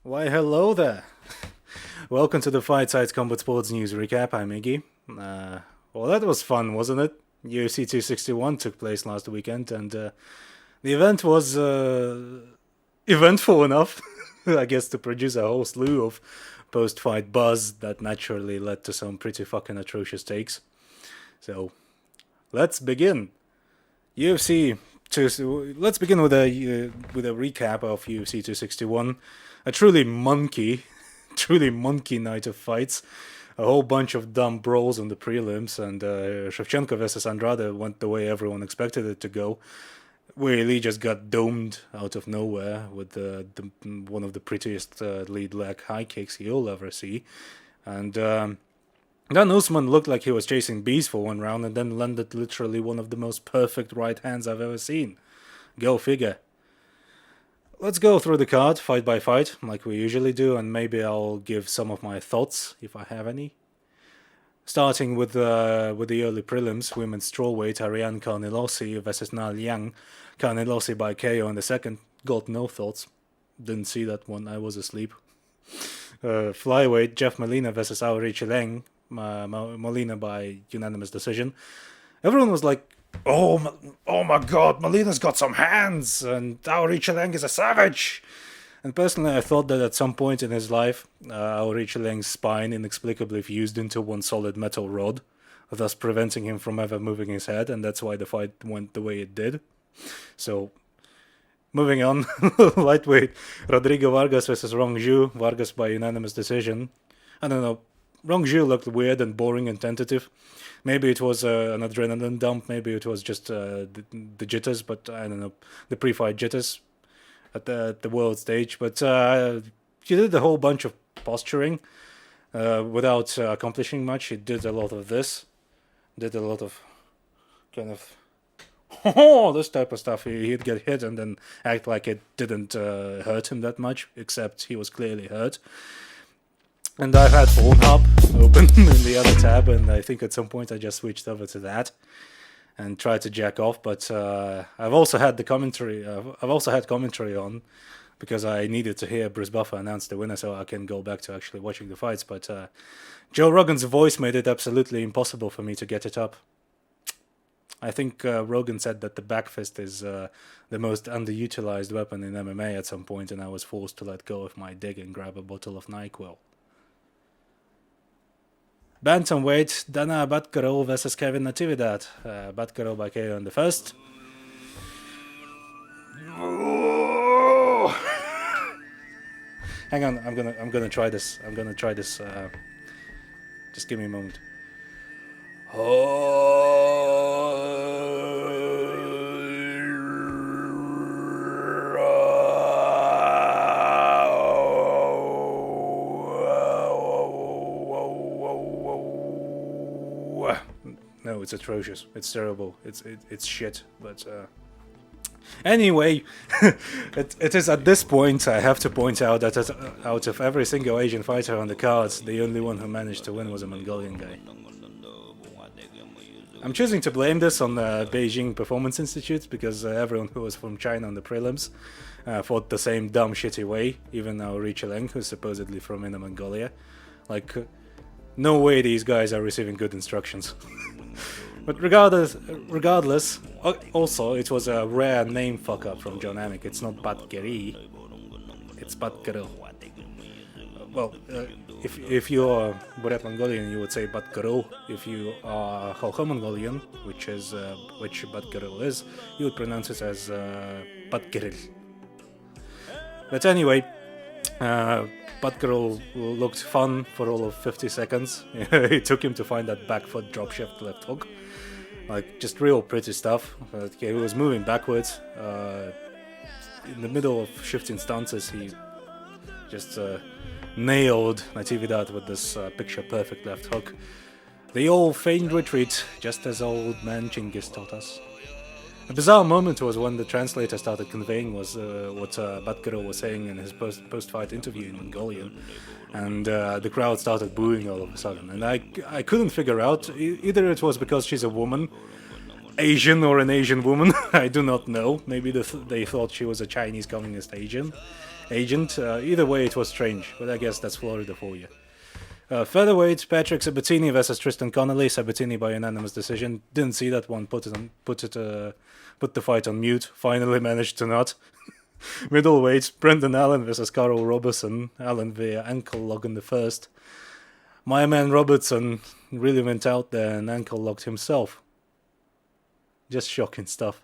Why, hello there. Welcome to the Fight Sites Combat Sports News Recap. I'm Iggy. Well, that was fun, wasn't it? UFC 261 took place last weekend, and the event was eventful enough, I guess, to produce a whole slew of post-fight buzz that naturally led to some pretty fucking atrocious takes. So, let's begin. UFC. Let's begin with a recap of UFC 261. A truly monkey night of fights. A whole bunch of dumb brawls in the prelims, and Shevchenko versus Andrade went the way everyone expected it to go. Really just got domed out of nowhere with one of the prettiest lead leg high kicks you'll ever see. And then Usman looked like he was chasing bees for one round and then landed literally one of the most perfect right hands I've ever seen. Go figure. Let's go through the card, fight by fight, like we usually do, and maybe I'll give some of my thoughts, if I have any. Starting with the early prelims, women's strawweight, Ariane Carnelossi versus Na Liang. Carnelossi by KO in the second. Got no thoughts. Didn't see that one, I was asleep. Flyweight, Jeff Molina versus Auri Chileng. Molina by unanimous decision. Everyone was like, oh my god, Molina's got some hands, and Auri Chileng is a savage. And personally, I thought that at some point in his life, Auri Chileng's spine inexplicably fused into one solid metal rod, thus preventing him from ever moving his head, and that's why the fight went the way it did. So, moving on, lightweight, Rodrigo Vargas versus Rong Zhu, Vargas by unanimous decision. I don't know, Rong Zhu looked weird and boring and tentative. Maybe it was an adrenaline dump, maybe it was just the jitters, but I don't know, the pre-fight jitters at the world stage. But he did a whole bunch of posturing without accomplishing much. He did a lot of this, did a lot of kind of this type of stuff. He'd get hit and then act like it didn't hurt him that much, except he was clearly hurt. And I've had Pornhub open in the other tab, and I think at some point I just switched over to that and tried to jack off. But I've also had the commentary. I've also had commentary on because I needed to hear Bruce Buffer announce the winner, so I can go back to actually watching the fights. But Joe Rogan's voice made it absolutely impossible for me to get it up. I think Rogan said that the back fist is the most underutilized weapon in MMA at some point, and I was forced to let go of my dig and grab a bottle of NyQuil. Bantamweight, Dana Batkarov versus Kevin Natividad. Batkarov by KO in the first. Hang on, I'm gonna try this. Just give me a moment. No, it's atrocious. It's terrible. It's shit. But anyway, it is at this point I have to point out that out of every single Asian fighter on the cards, the only one who managed to win was a Mongolian guy. I'm choosing to blame this on the Beijing Performance Institute because everyone who was from China on the prelims fought the same dumb shitty way, even now Richeleng, who's supposedly from Inner Mongolia. Like, no way these guys are receiving good instructions. But regardless, also it was a rare name fuck up from John Anik. It's not Batgeri, it's Batgero. Well, if you're Buret Mongolian, you would say Batgero. If you are Khalkha Mongolian, which Batgero is, you would pronounce it as Batgeril. But anyway, Batgirl looked fun for all of 50 seconds. It took him to find that back foot drop shift left hook. Like, just real pretty stuff. He was moving backwards. In the middle of shifting stances, he just nailed Natividad with this picture-perfect left hook. The old feigned retreat, just as old man Chinggis taught us. A bizarre moment was when the translator started conveying what Batgirl was saying in his post-fight interview in Mongolian, and the crowd started booing all of a sudden. And I couldn't figure out, either it was because she's a woman, Asian or an Asian woman, I do not know. Maybe they thought she was a Chinese communist Asian, agent. Either way, it was strange, but I guess that's Florida for you. Featherweight, Patrick Sabatini versus Tristan Connolly. Sabatini by unanimous decision. Didn't see that one. Put the fight on mute. Finally managed to not. Middleweight, Brendan Allen versus Carl Robertson. Allen via ankle lock in the first. My man Robertson really went out there and ankle locked himself. Just shocking stuff.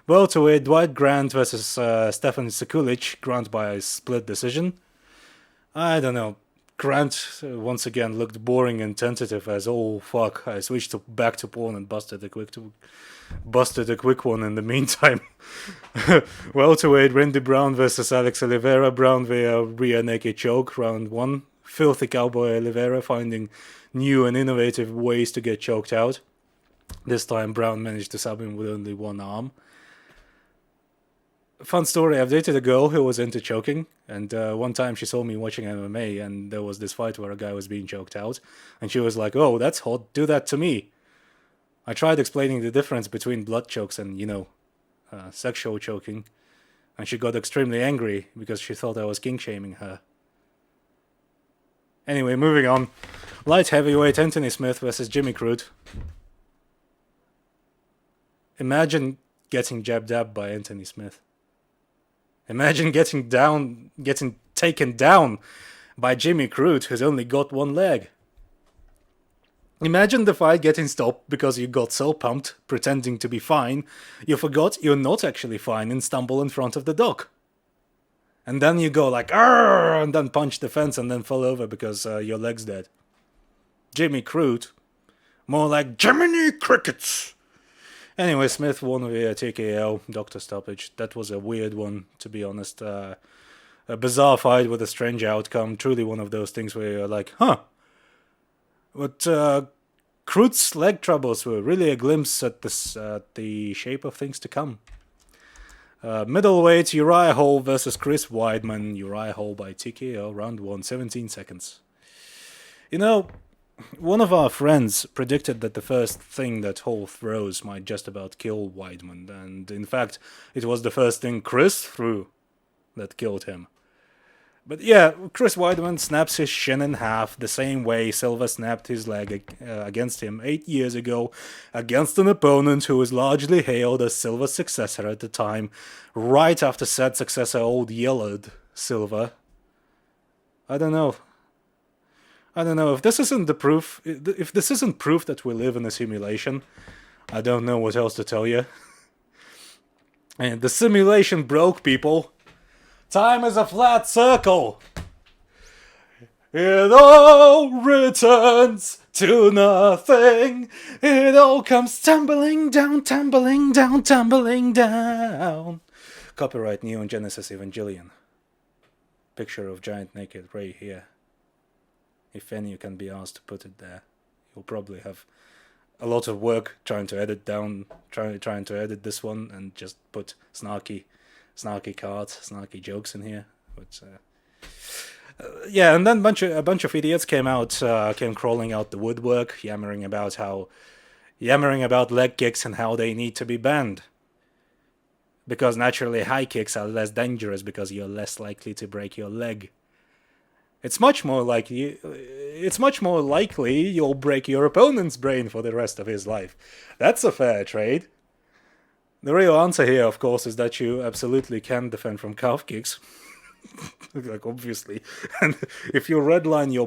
Welterweight, Dwight Grant versus Stefan Sekulic. Grant by a split decision. I don't know. Grant once again looked boring and tentative as oh fuck. I switched back to porn and busted a quick one in the meantime. Welterweight, Randy Brown versus Alex Oliveira. Brown via rear naked choke, round 1. Filthy cowboy Oliveira finding new and innovative ways to get choked out. This time Brown managed to sub him with only one arm. Fun story, I've dated a girl who was into choking, and one time she saw me watching MMA, and there was this fight where a guy was being choked out, and she was like, oh, that's hot, do that to me. I tried explaining the difference between blood chokes and, sexual choking, and she got extremely angry because she thought I was kink-shaming her. Anyway, moving on. Light heavyweight, Anthony Smith versus Jimmy Crute. Imagine getting jabbed by Anthony Smith. Imagine getting taken down by Jimmy Crute, who's only got one leg. Imagine the fight getting stopped because you got so pumped, pretending to be fine, you forgot you're not actually fine and stumble in front of the dock. And then you go like, arrgh, and then punch the fence and then fall over because your leg's dead. Jimmy Crute, more like Jiminy Crickets. Anyway, Smith won via TKO, doctor stoppage. That was a weird one, to be honest. A bizarre fight with a strange outcome. Truly one of those things where you're like, huh. But Crute's leg troubles were really a glimpse at the shape of things to come. Middleweight, Uriah Hall versus Chris Weidman. Uriah Hall by TKO, round 1, 17 seconds. One of our friends predicted that the first thing that Hall throws might just about kill Weidman, and in fact, it was the first thing Chris threw that killed him. But yeah, Chris Weidman snaps his shin in half the same way Silva snapped his leg against him 8 years ago against an opponent who was largely hailed as Silva's successor at the time, right after said successor old yellowed Silva. I don't know if this isn't the proof. If this isn't proof that we live in a simulation, I don't know what else to tell you. And the simulation broke, people. Time is a flat circle. It all returns to nothing. It all comes tumbling down, tumbling down, tumbling down. Copyright Neon Genesis Evangelion. Picture of giant naked Ray here. If any can be asked to put it there, you'll probably have a lot of work trying to edit this one and just put snarky cards, snarky jokes in here. But yeah, and then a bunch of idiots came crawling out the woodwork, yammering about leg kicks and how they need to be banned. Because naturally high kicks are less dangerous because you're less likely to break your leg. It's much more likely you'll break your opponent's brain for the rest of his life. That's a fair trade. The real answer here, of course, is that you absolutely can defend from calf kicks. Like, obviously. And if you redline your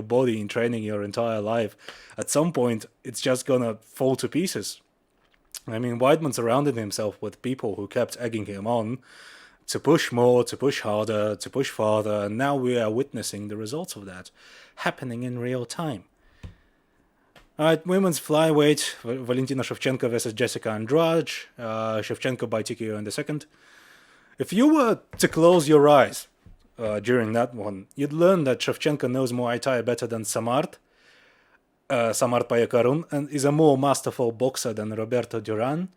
body in training your entire life, at some point, it's just gonna fall to pieces. I mean, Weidman surrounded himself with people who kept egging him on to push more, to push harder, to push farther, and now we are witnessing the results of that happening in real time. Alright, women's flyweight, Valentina Shevchenko versus Jessica Andrade. Shevchenko by TKO in the second. If you were to close your eyes during that one, you'd learn that Shevchenko knows Muay Thai better than Samart Payakarun, and is a more masterful boxer than Roberto Duran.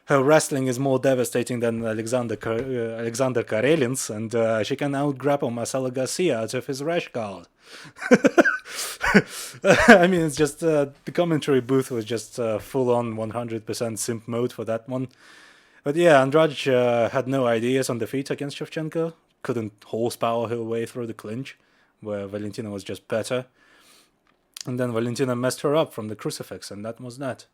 Her wrestling is more devastating than Alexander Karelin's, and she can out-grapple Marcelo Garcia out of his rash guard. I mean, it's just, the commentary booth was just full-on 100% simp mode for that one. But yeah, Andrade had no ideas on the feet against Shevchenko. Couldn't horsepower her way through the clinch, where Valentina was just better. And then Valentina messed her up from the crucifix, and that was that.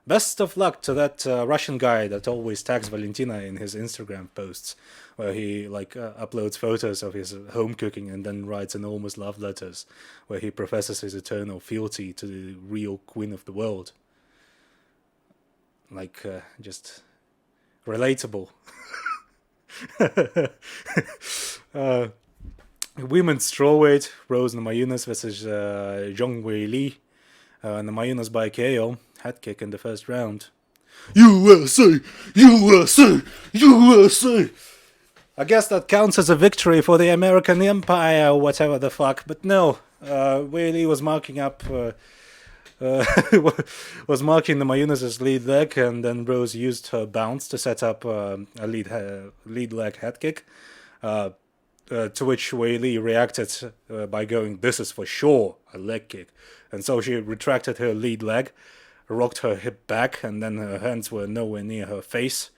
Best of luck to that Russian guy that always tags Valentina in his Instagram posts, where he uploads photos of his home cooking and then writes enormous love letters, where he professes his eternal fealty to the real queen of the world. Just relatable. Women's strawweight, Rose Namajunas versus Zhong Wei Li. Namajunas by KO, head kick in the first round. USA! USA! USA! I guess that counts as a victory for the American Empire, or whatever the fuck, but no. Wei Li was marking up... was marking Namajunas' lead leg, and then Rose used her bounce to set up a lead leg head kick, to which Wei Li reacted by going, "This is for sure a leg kick," and so she retracted her lead leg, rocked her hip back, and then her hands were nowhere near her face,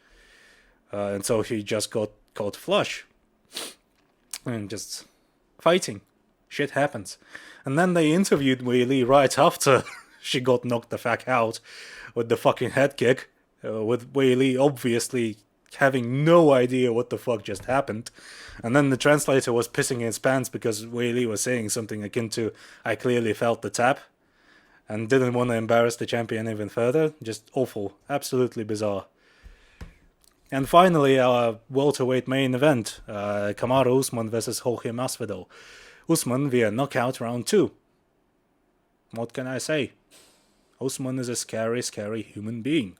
and so she just got caught flush, and just fighting. Shit happens. And then they interviewed Wei Li right after she got knocked the fuck out with the fucking head kick, with Wei Li obviously having no idea what the fuck just happened. And then the translator was pissing his pants because Wei Li was saying something akin to, "I clearly felt the tap," and didn't want to embarrass the champion even further. Just awful. Absolutely bizarre. And finally, our welterweight main event, Kamaru Usman versus Jorge Masvidal. Usman via knockout round 2. What can I say? Usman is a scary, scary human being.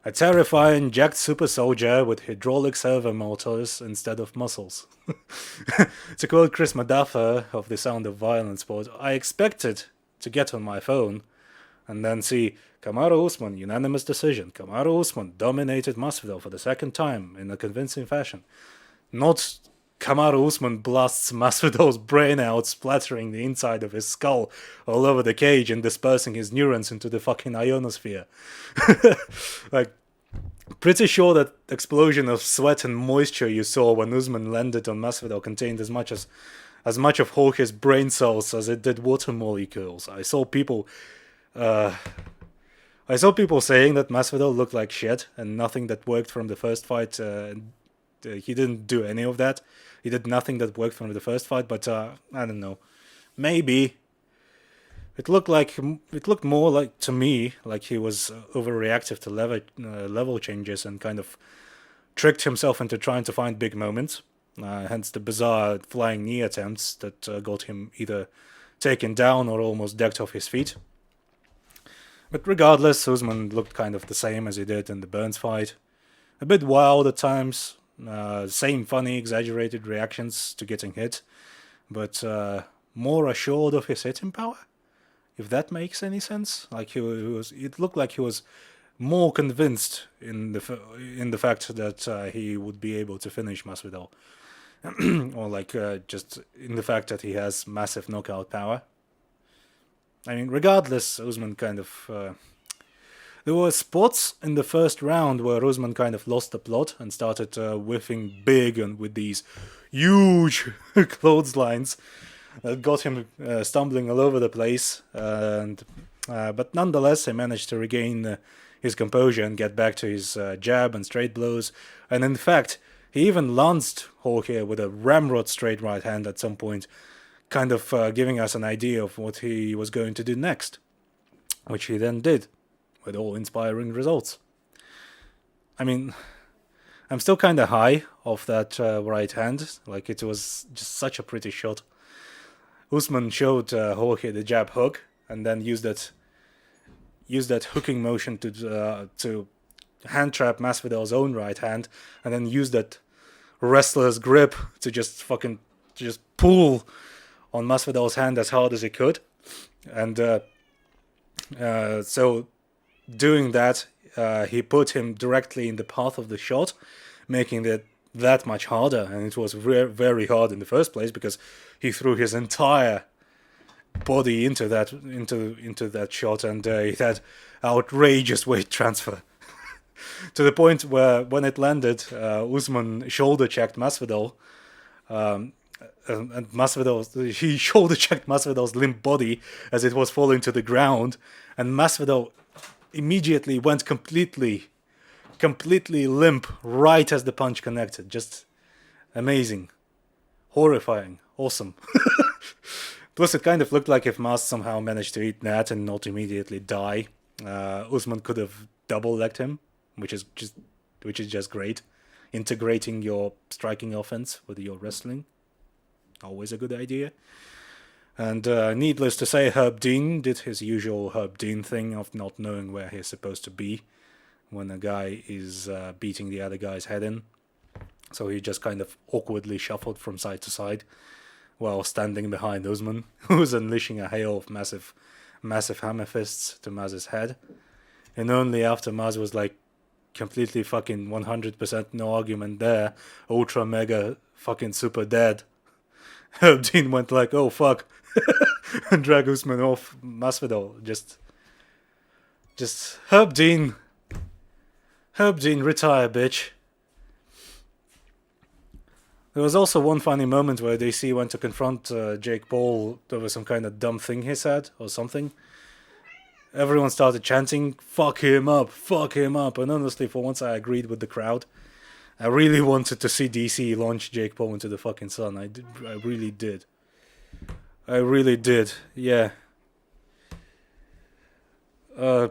A terrifying, jacked super soldier with hydraulic servo motors instead of muscles. To quote Chris Madaffa of The Sound of Violence pod, "I expected to get on my phone and then see Kamaru Usman, unanimous decision. Kamaru Usman dominated Masvidal for the second time in a convincing fashion. Not Kamaru Usman blasts Masvidal's brain out, splattering the inside of his skull all over the cage and dispersing his neurons into the fucking ionosphere." Pretty sure that explosion of sweat and moisture you saw when Usman landed on Masvidal contained as much of Jorge's brain cells as it did water molecules. I saw people saying that Masvidal looked like shit and nothing that worked from the first fight. He didn't do any of that. He did nothing that worked from the first fight, but I don't know. Maybe. It looked more like, to me, like he was overreactive to level changes and kind of tricked himself into trying to find big moments. Hence the bizarre flying knee attempts that got him either taken down or almost decked off his feet. But regardless, Usman looked kind of the same as he did in the Burns fight. A bit wild at times. Same funny, exaggerated reactions to getting hit, but more assured of his hitting power, if that makes any sense. Like it looked like he was more convinced in the fact that he would be able to finish Masvidal, or just in the fact that he has massive knockout power. I mean, regardless, Usman kind of. There were spots in the first round where Usman kind of lost the plot and started whiffing big and with these huge clotheslines that got him stumbling all over the place. But nonetheless, he managed to regain his composure and get back to his jab and straight blows. And in fact, he even lanced Jorge with a ramrod straight right hand at some point, kind of giving us an idea of what he was going to do next, which he then did, with all inspiring results. I mean, I'm still kind of high off that right hand. Like, it was just such a pretty shot. Usman showed Jorge the jab hook and then used that hooking motion to hand trap Masvidal's own right hand, and then used that wrestler's grip to just pull on Masvidal's hand as hard as he could. And so doing that, he put him directly in the path of the shot, making it that much harder. And it was very hard in the first place because he threw his entire body into that shot, and he had outrageous weight transfer. To the point where when it landed, Usman shoulder checked Masvidal, and Masvidal, he shoulder checked Masvidal's limp body as it was falling to the ground, and Masvidal immediately went completely limp right as the punch connected. Just amazing, horrifying, awesome. Plus, it kind of looked like if Mas somehow managed to eat that and not immediately die, Usman could have double-legged him, which is just great. Integrating your striking offense with your wrestling, always a good idea. And needless to say, Herb Dean did his usual Herb Dean thing of not knowing where he's supposed to be when a guy is beating the other guy's head in. So he just kind of awkwardly shuffled from side to side while standing behind Usman, who was unleashing a hail of massive hammer fists to Maz's head. And only after Maz was like completely fucking 100% no argument there, ultra mega fucking super dead, Herb Dean went like, oh fuck, and dragged Usman off Masvidal. Just Herb Dean, retire, bitch. There was also one funny moment where DC went to confront Jake Paul over some kind of dumb thing he said or something. Everyone started chanting, fuck him up, and honestly, for once I agreed with the crowd. I really wanted to see DC launch Jake Paul into the fucking sun. I really did. Yeah.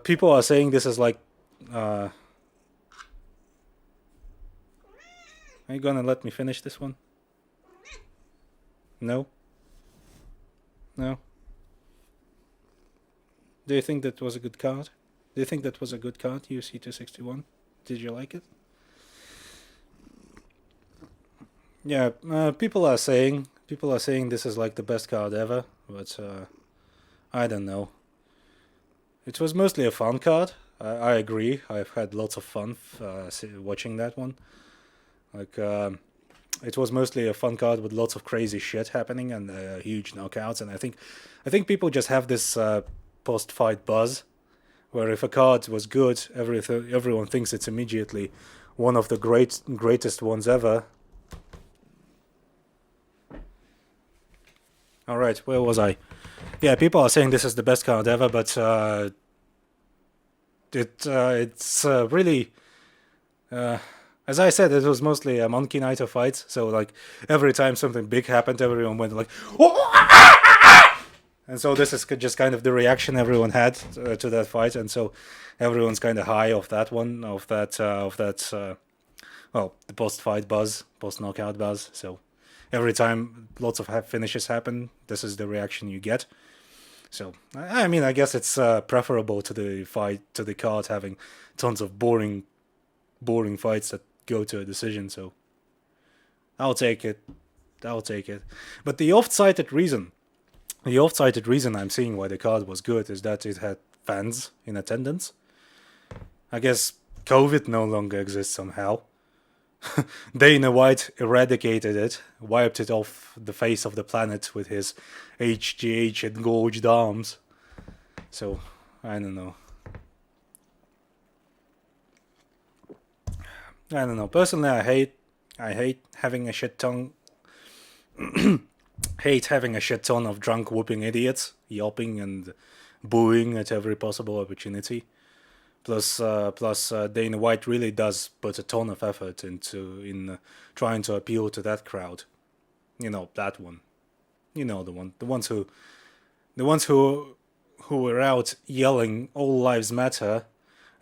People are saying this is like... are you gonna let me finish this one? No? No? Do you think that was a good card? UFC 261? Did you like it? Yeah, people are saying this is like the best card ever, but I don't know. It was mostly a fun card. I agree. I've had lots of fun watching that one. Like, it was mostly a fun card with lots of crazy shit happening and huge knockouts. And I think people just have this post-fight buzz, where if a card was good, everyone thinks it's immediately one of the greatest ones ever. All right, where was I? Yeah, people are saying this is the best card ever, but it's really, as I said, it was mostly a monkey night of fights. So like every time something big happened, everyone went like, and so this is just kind of the reaction everyone had to that fight, and so everyone's kind of high off that one, the post-fight buzz, post-knockout buzz. So every time lots of finishes happen, this is the reaction you get. So I mean, I guess it's preferable to the card having tons of boring fights that go to a decision. So I'll take it. But the oft-cited reason I'm seeing why the card was good is that it had fans in attendance. I guess COVID no longer exists somehow. Dana White eradicated it, wiped it off the face of the planet with his HGH engorged arms. So, I don't know. Personally, I hate having a shit ton. Hate having a shit ton of drunk whooping idiots yelping and booing at every possible opportunity. Plus, Dana White really does put a ton of effort in trying to appeal to that crowd. You know, that one. You know, the ones who were out yelling "All lives matter"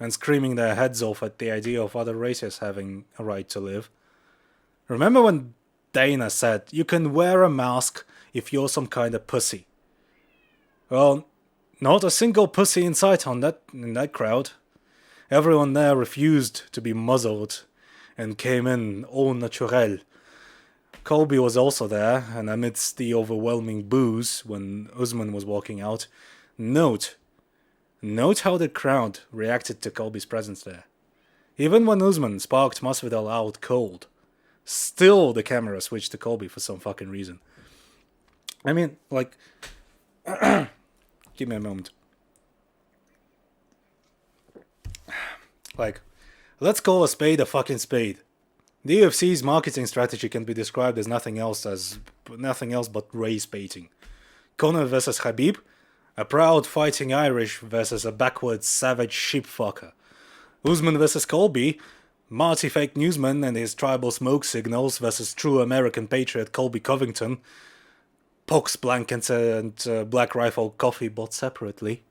and screaming their heads off at the idea of other races having a right to live. Remember when Dana said, "You can wear a mask if you're some kind of pussy"? Well, not a single pussy in sight in that crowd. Everyone there refused to be muzzled and came in au naturel. Colby was also there, and amidst the overwhelming boos when Usman was walking out, note how the crowd reacted to Colby's presence there. Even when Usman sparked Masvidal out cold, still the camera switched to Colby for some fucking reason. I mean, like, give me a moment. Like, Let's call a spade a fucking spade. The UFC's marketing strategy can be described as nothing else but race baiting. Conor versus Khabib, a proud fighting Irish versus a backward savage sheepfucker. Usman versus Colby, Marty fake newsman and his tribal smoke signals versus true American patriot Colby Covington. Pox blankets and Black Rifle coffee bought separately.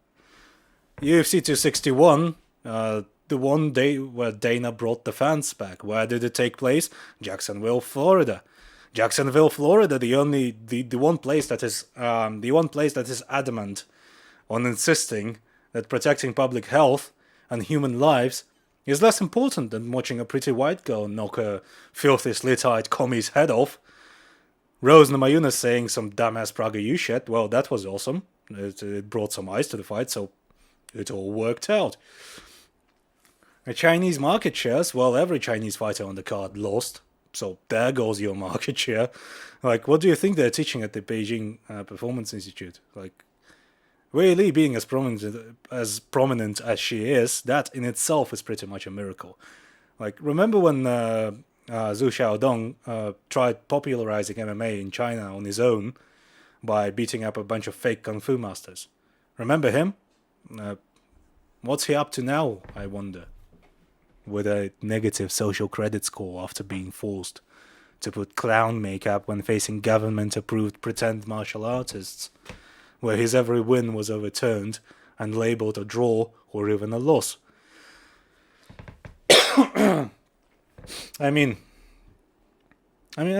UFC 261, the one day where Dana brought the fans back. Where did it take place? Jacksonville, Florida. Jacksonville, Florida, the one place that is adamant on insisting that protecting public health and human lives is less important than watching a pretty white girl knock a filthy slit-eyed commie's head off. Rose Namajunas saying some dumbass PragerU shit. Well, that was awesome. It brought some eyes to the fight, so it all worked out. The Chinese market shares, well, every Chinese fighter on the card lost. So there goes your market share. Like, what do you think they're teaching at the Beijing Performance Institute? Like, Wei Li being as prominent as she is, that in itself is pretty much a miracle. Like, remember when Zhu Xiaodong tried popularizing MMA in China on his own by beating up a bunch of fake kung fu masters? Remember him? What's he up to now, I wonder? With a negative social credit score after being forced to put clown makeup when facing government-approved pretend martial artists, where his every win was overturned and labeled a draw or even a loss. I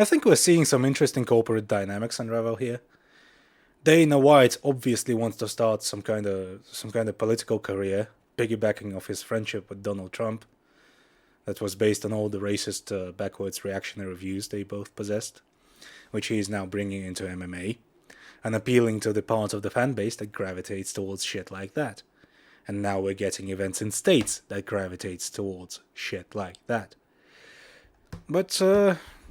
think we're seeing some interesting corporate dynamics unravel here. Dana White obviously wants to start some kind of political career, piggybacking off his friendship with Donald Trump. That was based on all the racist, backwards reactionary views they both possessed, which he is now bringing into MMA, and appealing to the part of the fan base that gravitates towards shit like that. And now we're getting events in states that gravitates towards shit like that. But,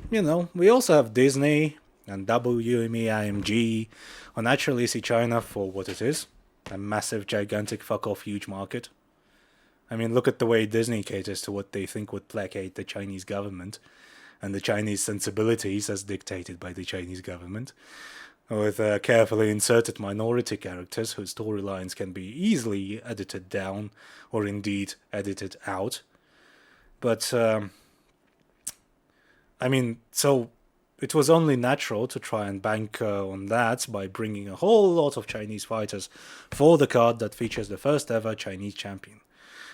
we also have Disney and WME IMG, or naturally see China for what it is, a massive, gigantic, fuck-off huge market. I mean, look at the way Disney caters to what they think would placate the Chinese government and the Chinese sensibilities as dictated by the Chinese government, with carefully inserted minority characters whose storylines can be easily edited down or indeed edited out. But, so it was only natural to try and bank on that by bringing a whole lot of Chinese fighters for the card that features the first ever Chinese champion.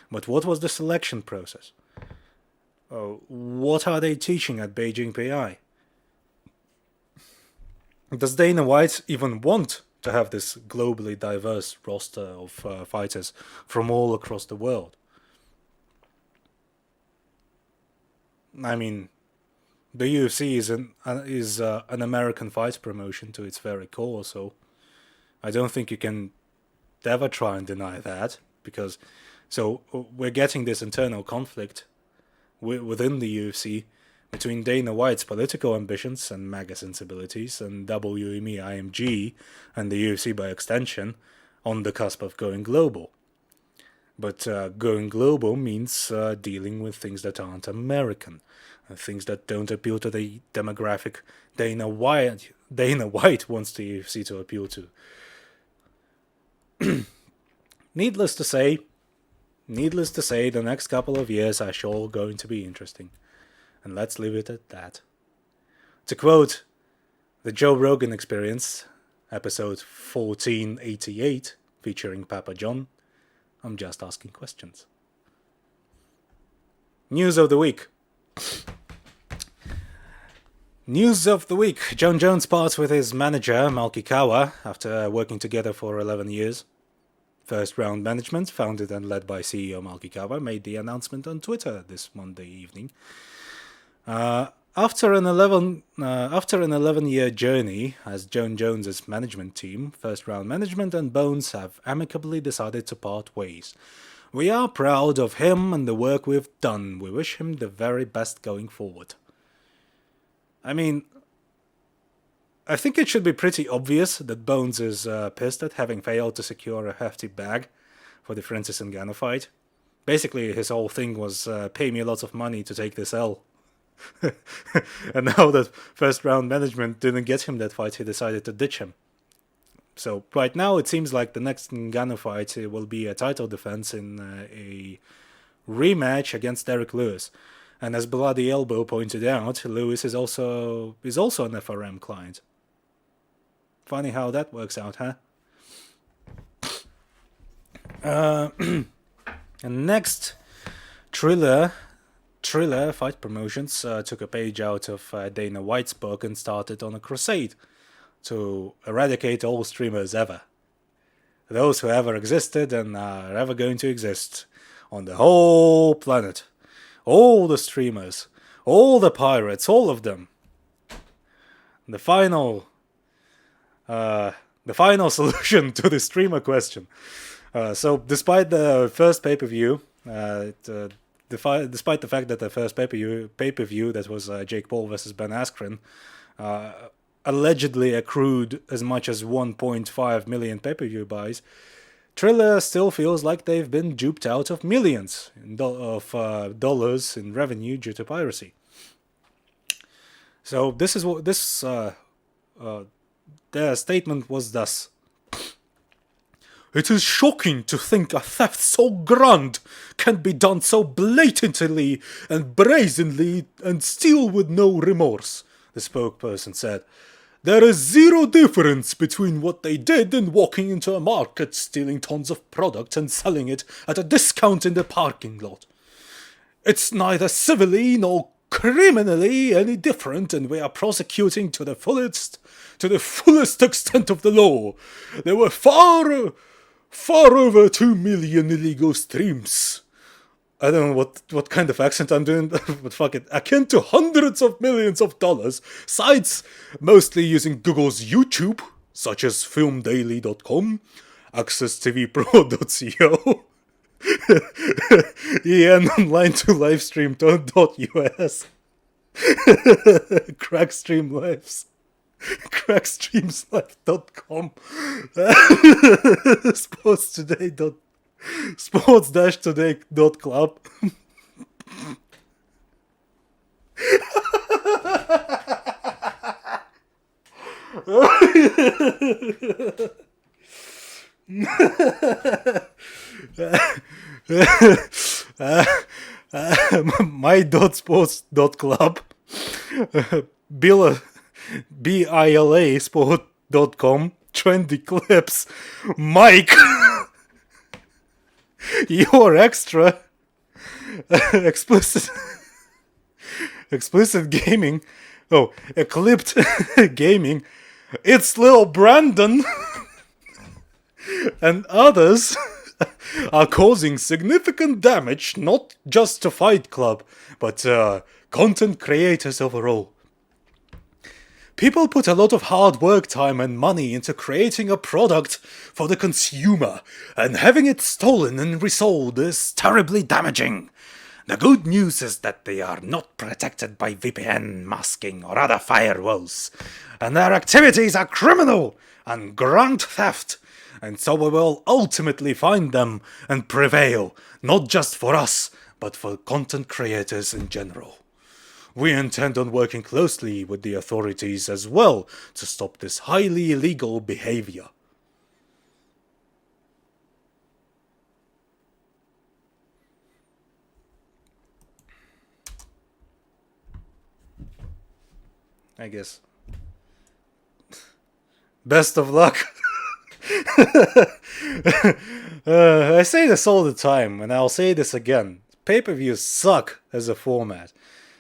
But what was the selection process? What are they teaching at Beijing PI? Does Dana White even want to have this globally diverse roster of fighters from all across the world? I mean, the UFC is an American fight promotion to its very core, so I don't think you can ever try and deny that, because so we're getting this internal conflict within the UFC between Dana White's political ambitions and MAGA sensibilities and WME IMG and the UFC by extension on the cusp of going global. But going global means dealing with things that aren't American, things that don't appeal to the demographic Dana White wants the UFC to appeal to. Needless to say, the next couple of years are sure going to be interesting. And let's leave it at that. To quote the Joe Rogan Experience, episode 1488, featuring Papa John, I'm just asking questions. News of the week. John Jones parts with his manager, Malki Kawa, after working together for 11 years. First Round Management, founded and led by CEO Malki Kawa, made the announcement on Twitter this Monday evening. After an 11-year journey as John Jones's management team, First Round Management and Bones have amicably decided to part ways. We are proud of him and the work we've done. We wish him the very best going forward. I mean, I think it should be pretty obvious that Bones is pissed at having failed to secure a hefty bag for the Francis Ngannou fight. Basically, his whole thing was pay me lots of money to take this L. And now that first round management didn't get him that fight, he decided to ditch him. So right now it seems like the next Ngannou fight will be a title defense in a rematch against Derek Lewis. And as Bloody Elbow pointed out, Lewis is also an FRM client. Funny how that works out, huh? And next, Triller Fight Promotions took a page out of Dana White's book and started on a crusade to eradicate all streamers ever. Those who ever existed and are ever going to exist on the whole planet. All the streamers, all the pirates, all of them. The final solution to the streamer question. So despite the first pay-per-view, despite the fact that the first pay-per-view that was Jake Paul versus Ben Askren allegedly accrued as much as 1.5 million pay-per-view buys, Triller still feels like they've been duped out of millions of dollars in revenue due to piracy. So this is what their statement was thus: "It is shocking to think a theft so grand can be done so blatantly and brazenly and still with no remorse," the spokesperson said. "There is zero difference between what they did and walking into a market, stealing tons of product and selling it at a discount in the parking lot. It's neither civilly nor criminally any different, and we are prosecuting to the fullest extent of the law. There were far over 2 million illegal streams." I don't know what kind of accent I'm doing, but fuck it. "Akin to hundreds of millions of dollars, sites mostly using Google's YouTube, such as filmdaily.com, accesstvpro.co, EN Online to Livestream.us, crackstreamslive.com, sports-today.club. My.sports.club, BILA sport.com, Trendy Clips, Mike, Your Extra, explicit gaming, Eclipsed Gaming, It's Lil Brandon, and others are causing significant damage not just to Fight Club, but content creators overall. People put a lot of hard work, time and money into creating a product for the consumer, and having it stolen and resold is terribly damaging. The good news is that they are not protected by VPN, masking or other firewalls, and their activities are criminal and grand theft, and so we will ultimately find them and prevail, not just for us, but for content creators in general. We intend on working closely with the authorities as well to stop this highly illegal behavior." I guess. Best of luck. I say this all the time, and I'll say this again. Pay-per-views suck as a format.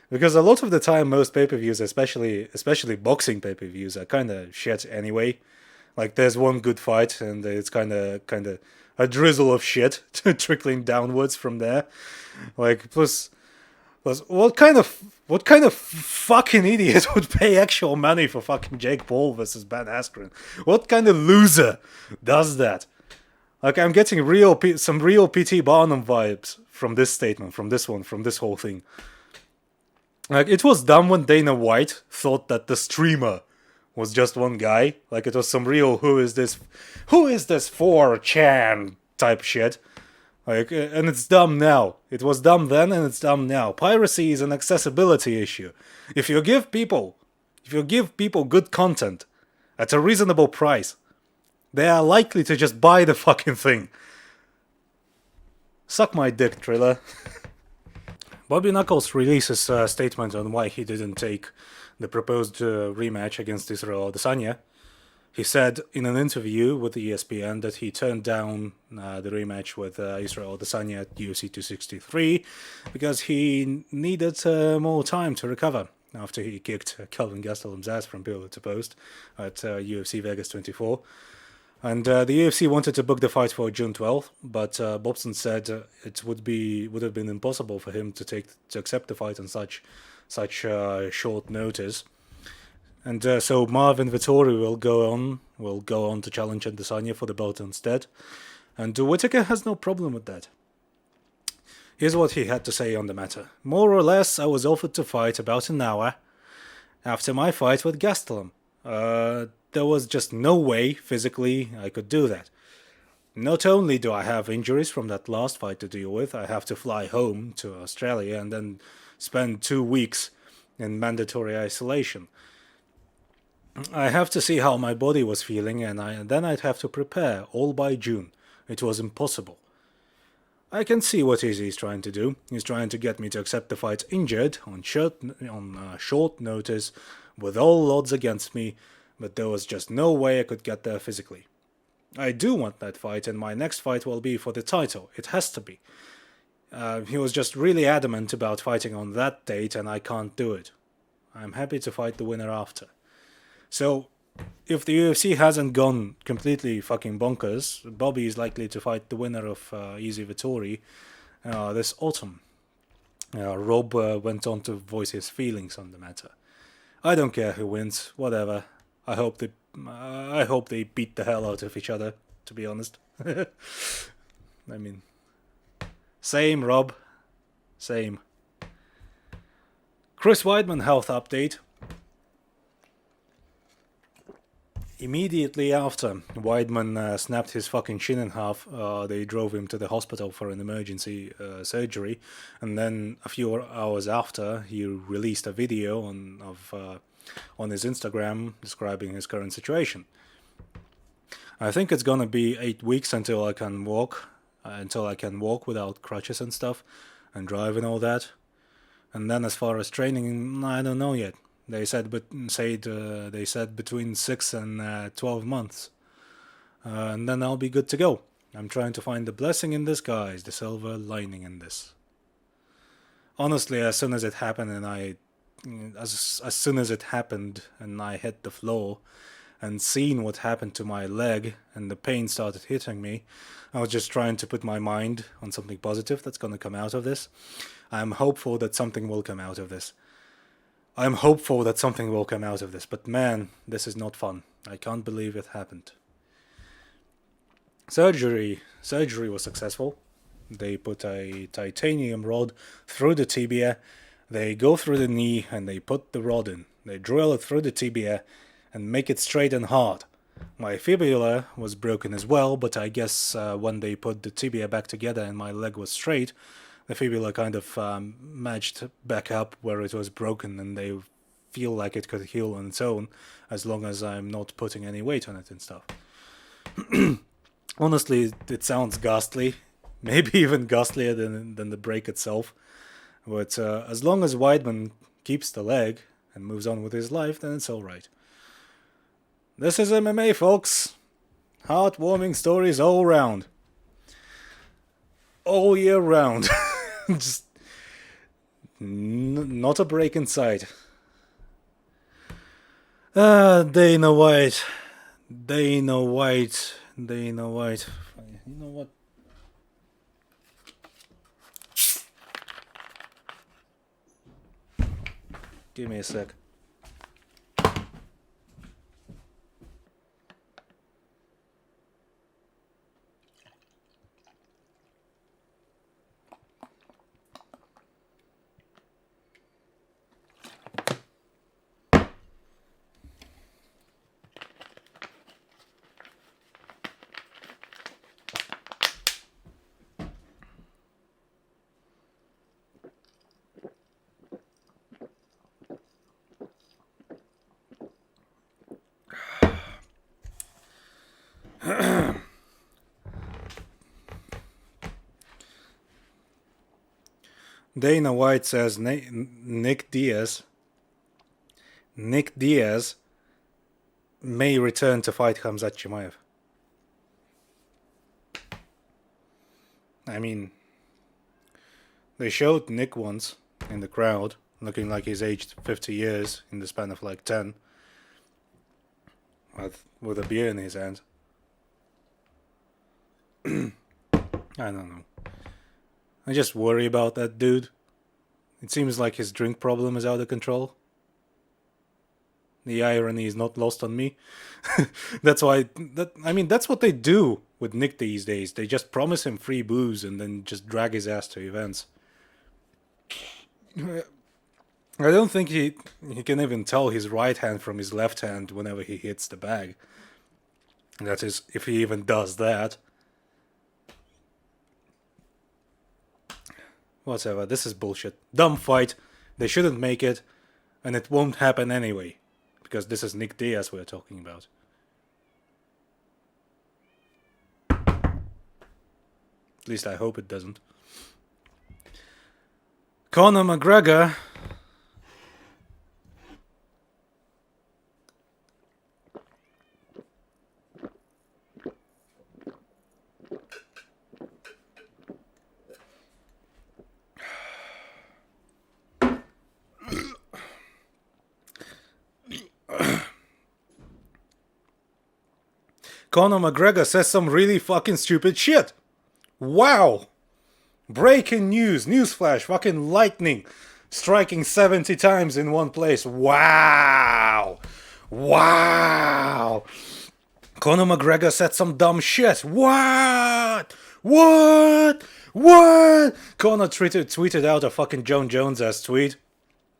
Because a lot of the time, most pay-per-views, especially boxing pay-per-views, are kind of shit anyway. Like, there's one good fight, and it's kind of a drizzle of shit trickling downwards from there. Like, plus, what kind of fucking idiot would pay actual money for fucking Jake Paul versus Ben Askren? What kind of loser does that? Like, I'm getting some real P.T. Barnum vibes from this statement, from this whole thing. Like, it was dumb when Dana White thought that the streamer was just one guy. Like, it was some real who is this 4chan type shit. Like, and it's dumb now. It was dumb then, and it's dumb now. Piracy is an accessibility issue. If you give people, good content at a reasonable price, they are likely to just buy the fucking thing. Suck my dick, Triller. Bobby Knuckles releases a statement on why he didn't take the proposed rematch against Israel Adesanya. He said in an interview with ESPN that he turned down the rematch with Israel Adesanya at UFC 263 because he needed more time to recover after he kicked Kelvin Gastelum's ass from pillar to post at UFC Vegas 24. And the UFC wanted to book the fight for June 12th, but Bobson said it would have been impossible for him to accept the fight on such short notice. And so Marvin Vettori will go on to challenge Adesanya for the belt instead. And Whittaker has no problem with that. Here's what he had to say on the matter. More or less, I was offered to fight about an hour after my fight with Gastelum. There was just no way, physically, I could do that. Not only do I have injuries from that last fight to deal with, I have to fly home to Australia and then spend 2 weeks in mandatory isolation. I have to see how my body was feeling, and then I'd have to prepare, all by June. It was impossible. I can see what Izzy's trying to do. He's trying to get me to accept the fight injured, on short notice, with all odds against me, but there was just no way I could get there physically. I do want that fight, and my next fight will be for the title. It has to be. He was just really adamant about fighting on that date, and I can't do it. I'm happy to fight the winner after. So, if the UFC hasn't gone completely fucking bonkers, Bobby is likely to fight the winner of Izzy Vettori this autumn. Rob went on to voice his feelings on the matter. I don't care who wins, whatever. I hope they beat the hell out of each other, to be honest. I mean, same, Rob. Same. Chris Weidman health update. Immediately after Weidman snapped his fucking shin in half, they drove him to the hospital for an emergency surgery, and then a few hours after, he released a video on his Instagram describing his current situation. I think it's gonna be 8 weeks until I can walk without crutches and stuff, and drive and all that. And then as far as training, I don't know yet. They said between 6 and 12 months. And then I'll be good to go. I'm trying to find the blessing in disguise, the silver lining in this. Honestly, as soon as it happened and I hit the floor and seen what happened to my leg and the pain started hitting me, I was just trying to put my mind on something positive that's gonna come out of this. I'm hopeful that something will come out of this. But man, this is not fun. I can't believe it happened. Surgery was successful. They put a titanium rod through the tibia, they go through the knee, and they put the rod in. They drill it through the tibia and make it straight and hard. My fibula was broken as well, but I guess when they put the tibia back together and my leg was straight, the fibula kind of matched back up where it was broken, and they feel like it could heal on its own as long as I'm not putting any weight on it and stuff. Honestly, it sounds ghastly, maybe even ghastlier than the break itself. But as long as Weidman keeps the leg and moves on with his life, then it's alright. This is MMA, folks. Heartwarming stories all round. All year round. Just not a break in sight. Dana White. You know what? Give me a sec. Dana White says Nick Diaz may return to fight Khamzat Chimaev. I mean, they showed Nick once in the crowd, looking like he's aged 50 years in the span of like 10, with a beer in his hand. I don't know. I just worry about that dude. It seems like his drink problem is out of control. The irony is not lost on me. That's what they do with Nick these days. They just promise him free booze and then just drag his ass to events. I don't think he can even tell his right hand from his left hand whenever he hits the bag. That is, if he even does that. Whatever, this is bullshit. Dumb fight. They shouldn't make it, and it won't happen anyway. Because this is Nick Diaz we're talking about. At least I hope it doesn't. Conor McGregor. Conor McGregor says some really fucking stupid shit. Wow. Breaking news. Newsflash. Fucking lightning. Striking 70 times in one place. Wow. Wow. Conor McGregor said some dumb shit. What? Conor tweeted out a fucking John Jones-ass tweet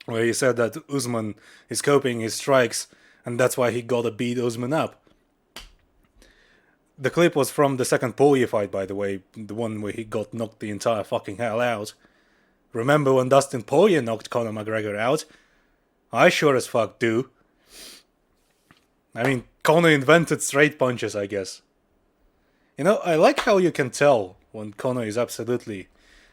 where he said that Usman is copying his strikes and that's why he gotta beat Usman up. The clip was from the second Poirier fight, by the way, the one where he got knocked the entire fucking hell out. Remember when Dustin Poirier knocked Conor McGregor out? I sure as fuck do. I mean, Conor invented straight punches, I guess. You know, I like how you can tell when Conor is absolutely...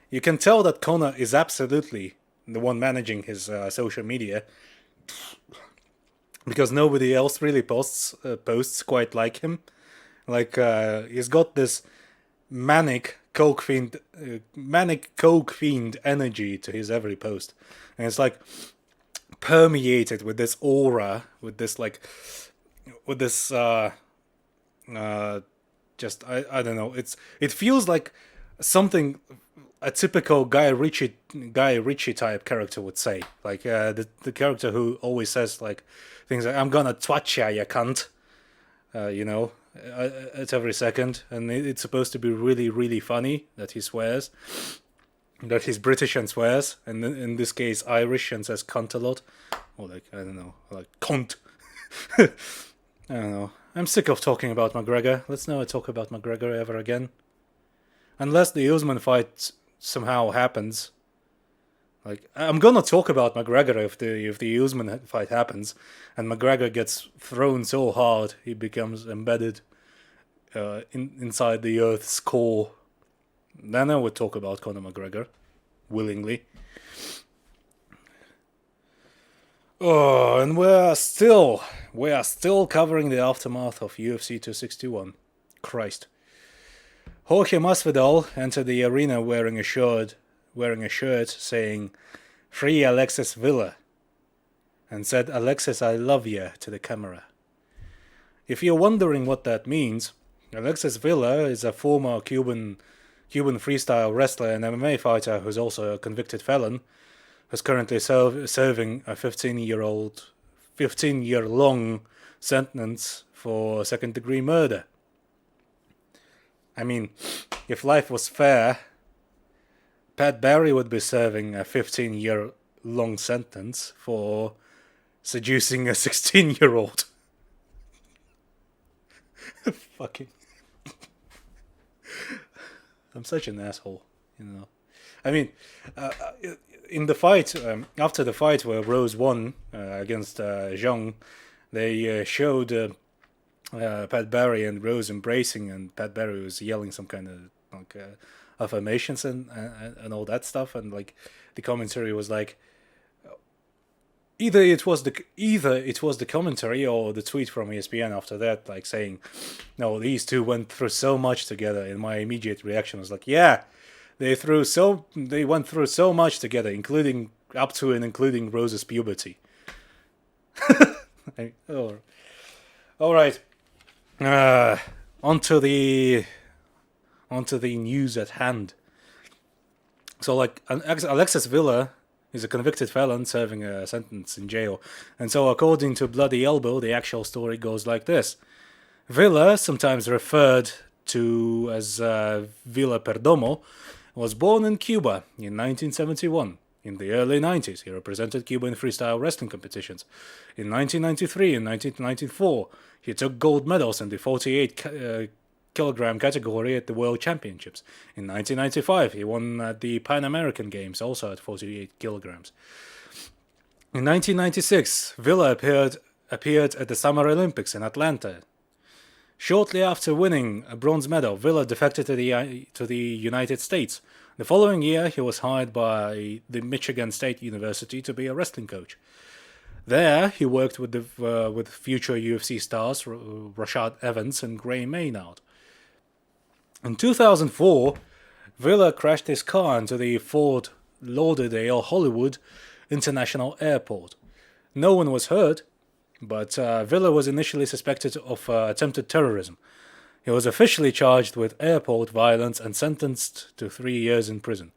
You can tell that Conor is absolutely the one managing his social media. Because nobody else really posts quite like him. Like, he's got this manic coke fiend energy to his every post. And it's like permeated with this aura, with this I don't know, it feels like something a typical Guy Ritchie type character would say. Like, the character who always says like things like, I'm gonna twat ya, you cunt. You know, at every second, and it's supposed to be really, really funny that he swears, that he's British and swears, and in this case Irish and says cunt a lot, or like, I don't know, like cunt. I don't know. I'm sick of talking about McGregor. Let's never talk about McGregor ever again, unless the Usman fight somehow happens. Like, I'm gonna talk about McGregor if the Usman fight happens, and McGregor gets thrown so hard he becomes embedded inside the Earth's core. Then I would talk about Conor McGregor, willingly. Oh, and we are still covering the aftermath of UFC 261. Christ. Jorge Masvidal entered the arena wearing a shirt saying, "Free Alexis Villa," and said, "Alexis, I love ya," to the camera. If you're wondering what that means, Alexis Villa is a former Cuban freestyle wrestler and MMA fighter who's also a convicted felon, who's currently serving a 15-year-long sentence for second-degree murder. I mean, if life was fair, Pat Barry would be serving a 15-year-long sentence for seducing a 16-year-old. Fucking... I'm such an asshole, you know. I mean, in the fight, after the fight where Rose won against Zhang, they showed Pat Barry and Rose embracing, and Pat Barry was yelling some kind of like affirmations and all that stuff, and like the commentary was like either it was the commentary or the tweet from ESPN after that, like saying, "No, these two went through so much together." And my immediate reaction was like, "Yeah, they went through so much together, including up to and including Rose's puberty." Oh, all right. Uh, onto the onto the news at hand. So, like, Alexis Villa is a convicted felon serving a sentence in jail, and so according to Bloody Elbow, the actual story goes like this: Villa, sometimes referred to as Villa Perdomo, was born in Cuba in 1971. In the early 90s, he represented Cuba in freestyle wrestling competitions. In 1993 and 1994, he took gold medals in the 48 kilogram category at the World Championships. In 1995, he won at the Pan American Games, also at 48 kilograms. In 1996, Villa appeared at the Summer Olympics in Atlanta. Shortly after winning a bronze medal, Villa defected to the United States. The following year, he was hired by the Michigan State University to be a wrestling coach. There, he worked with future UFC stars Rashad Evans and Gray Maynard. In 2004, Villa crashed his car into the Fort Lauderdale Hollywood International Airport. No one was hurt, but Villa was initially suspected of attempted terrorism. He was officially charged with airport violence and sentenced to 3 years in prison.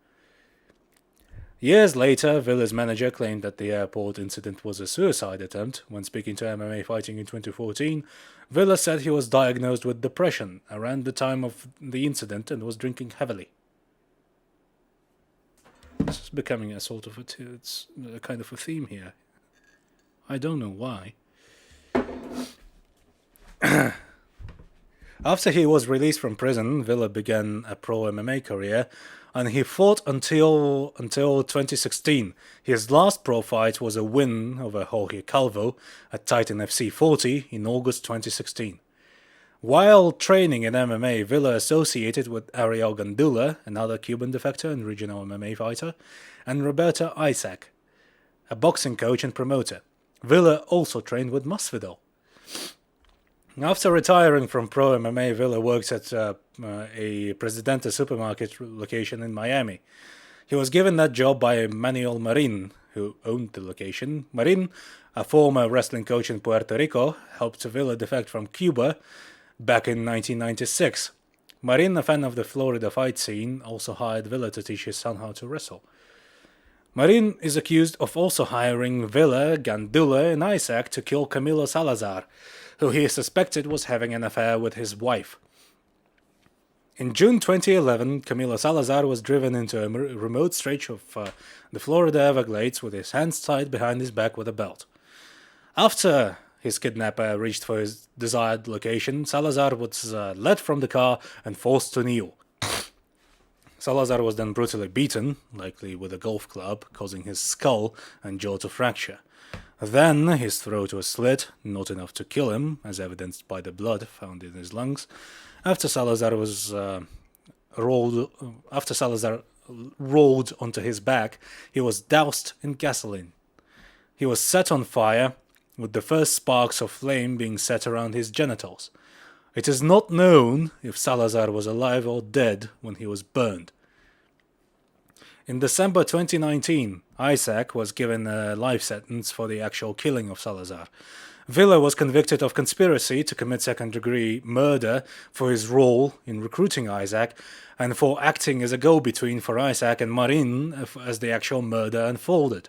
Years later, Villa's manager claimed that the airport incident was a suicide attempt. When speaking to MMA Fighting in 2014, Villa said he was diagnosed with depression around the time of the incident and was drinking heavily. This is becoming a sort of it's a kind of a theme here. I don't know why. After he was released from prison, Villa began a pro MMA career, and he fought until 2016. His last pro fight was a win over Jorge Calvo at Titan FC 40 in August 2016. While training in MMA, Villa associated with Ariel Gandula, another Cuban defector and regional MMA fighter, and Roberto Isaac, a boxing coach and promoter. Villa also trained with Masvidal. After retiring from pro MMA, Villa worked at a Presidente supermarket location in Miami. He was given that job by Manuel Marin, who owned the location. Marin, a former wrestling coach in Puerto Rico, helped Villa defect from Cuba back in 1996. Marin, a fan of the Florida fight scene, also hired Villa to teach his son how to wrestle. Marin is accused of also hiring Villa, Gandula, and Isaac to kill Camilo Salazar, who he suspected was having an affair with his wife. In June 2011, Camilo Salazar was driven into a remote stretch of the Florida Everglades with his hands tied behind his back with a belt. After his kidnapper reached for his desired location, Salazar was led from the car and forced to kneel. Salazar was then brutally beaten, likely with a golf club, causing his skull and jaw to fracture. Then his throat was slit, not enough to kill him, as evidenced by the blood found in his lungs. After Salazar rolled onto his back, he was doused in gasoline. He was set on fire, with the first sparks of flame being set around his genitals. It is not known if Salazar was alive or dead when he was burned. In December 2019, Isaac was given a life sentence for the actual killing of Salazar. Villa was convicted of conspiracy to commit second-degree murder for his role in recruiting Isaac and for acting as a go-between for Isaac and Marin as the actual murder unfolded.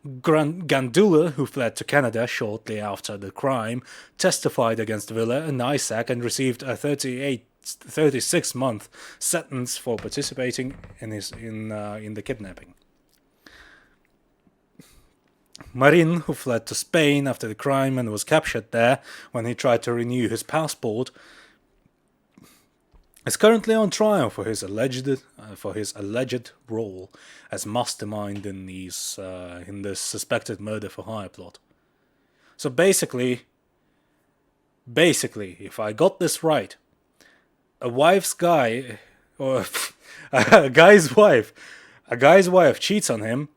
Gandula, who fled to Canada shortly after the crime, testified against Villa and Isaac and received a 36-month sentence for participating in the kidnapping. Marin, who fled to Spain after the crime and was captured there when he tried to renew his passport, is currently on trial for his alleged role as mastermind in this suspected murder for hire plot. So basically, if I got this right, a wife's guy, or A guy's wife. A guy's wife cheats on him.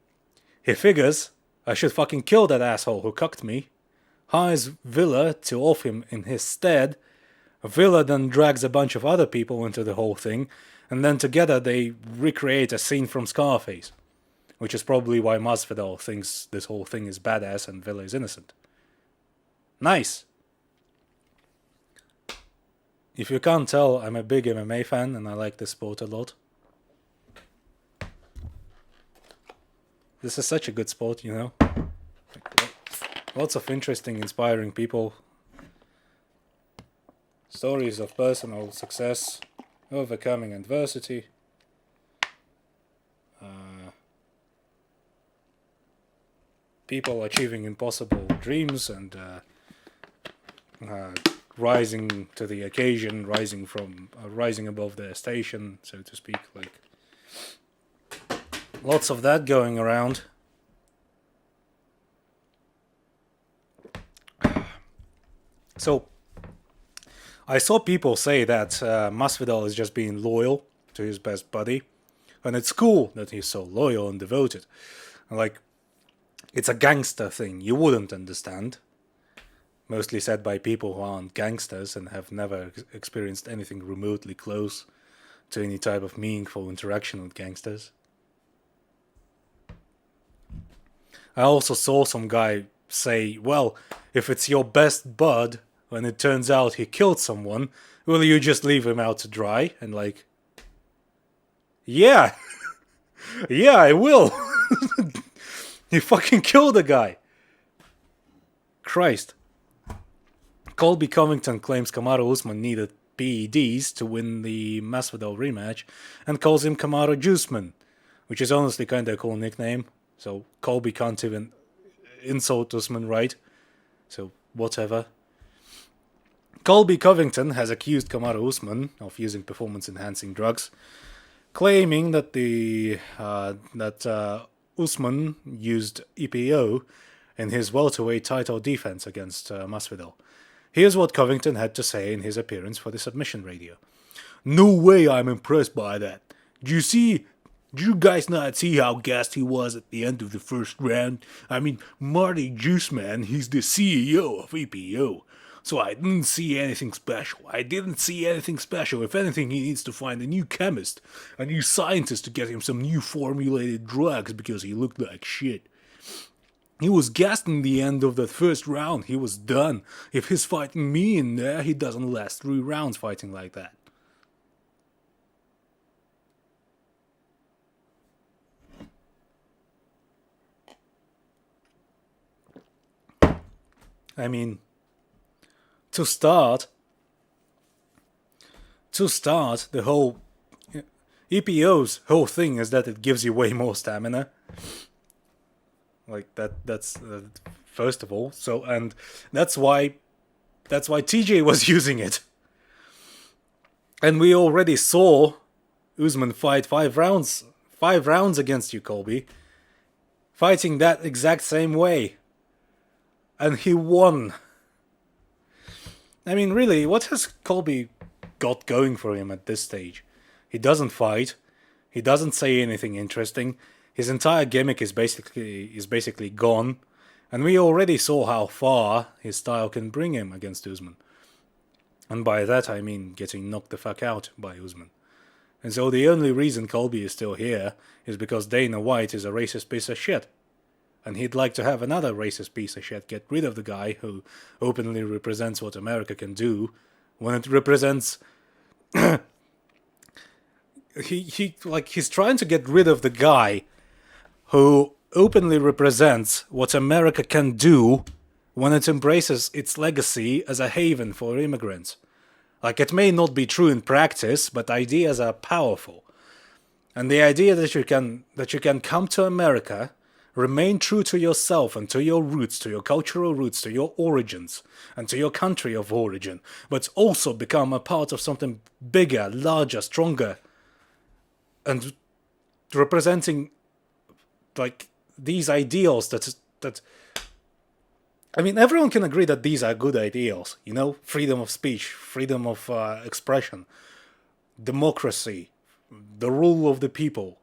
He figures, I should fucking kill that asshole who cucked me. Hires Villa to off him in his stead. Villa then drags a bunch of other people into the whole thing, and then together they recreate a scene from Scarface. Which is probably why Masvidal thinks this whole thing is badass and Villa is innocent. Nice! If you can't tell, I'm a big MMA fan and I like this sport a lot. This is such a good sport, you know? Lots of interesting, inspiring people. Stories of personal success, overcoming adversity. People achieving impossible dreams and rising to the occasion, rising above their station, so to speak. Like lots of that going around. So I saw people say that Masvidal is just being loyal to his best buddy, and it's cool that he's so loyal and devoted. Like, it's a gangster thing. You wouldn't understand. Mostly said by people who aren't gangsters and have never experienced anything remotely close to any type of meaningful interaction with gangsters. I also saw some guy say, well, if it's your best bud, when it turns out he killed someone, will you just leave him out to dry? And like, yeah, yeah, I will. He fucking killed a guy. Christ. Colby Covington claims Kamaru Usman needed PEDs to win the Masvidal rematch and calls him Kamaru Juiceman, which is honestly kind of a cool nickname. So Colby can't even insult Usman, right? So whatever. Colby Covington has accused Kamaru Usman of using performance-enhancing drugs, claiming that Usman used EPO in his welterweight title defense against Masvidal. Here's what Covington had to say in his appearance for the submission radio. No way I'm impressed by that. Did you guys not see how gassed he was at the end of the first round? I mean, Marty Juiceman, he's the CEO of EPO. So I didn't see anything special. If anything, he needs to find a new chemist, a new scientist to get him some new formulated drugs because he looked like shit. He was gassed in the end of that first round. He was done. If he's fighting me in there, he doesn't last 3 rounds fighting like that. I mean, to start, the whole EPO's whole thing is that it gives you way more stamina. Like that's first of all. So, and that's why TJ was using it. And we already saw Usman fight 5 rounds against you, Colby, fighting that exact same way. And he won. I mean, really, what has Colby got going for him at this stage? He doesn't fight. He doesn't say anything interesting. His entire gimmick is basically gone. And we already saw how far his style can bring him against Usman. And by that I mean getting knocked the fuck out by Usman. And so the only reason Colby is still here is because Dana White is a racist piece of shit. And he'd like to have another racist piece of shit get rid of the guy who openly represents what America can do when it represents... he's trying to get rid of the guy who openly represents what America can do when it embraces its legacy as a haven for immigrants. Like, it may not be true in practice, but ideas are powerful. And the idea that you can come to America, remain true to yourself and to your roots, to your cultural roots, to your origins, and to your country of origin, but also become a part of something bigger, larger, stronger, and representing, like, these ideals that I mean, everyone can agree that these are good ideals, freedom of speech, freedom of expression, democracy, the rule of the people,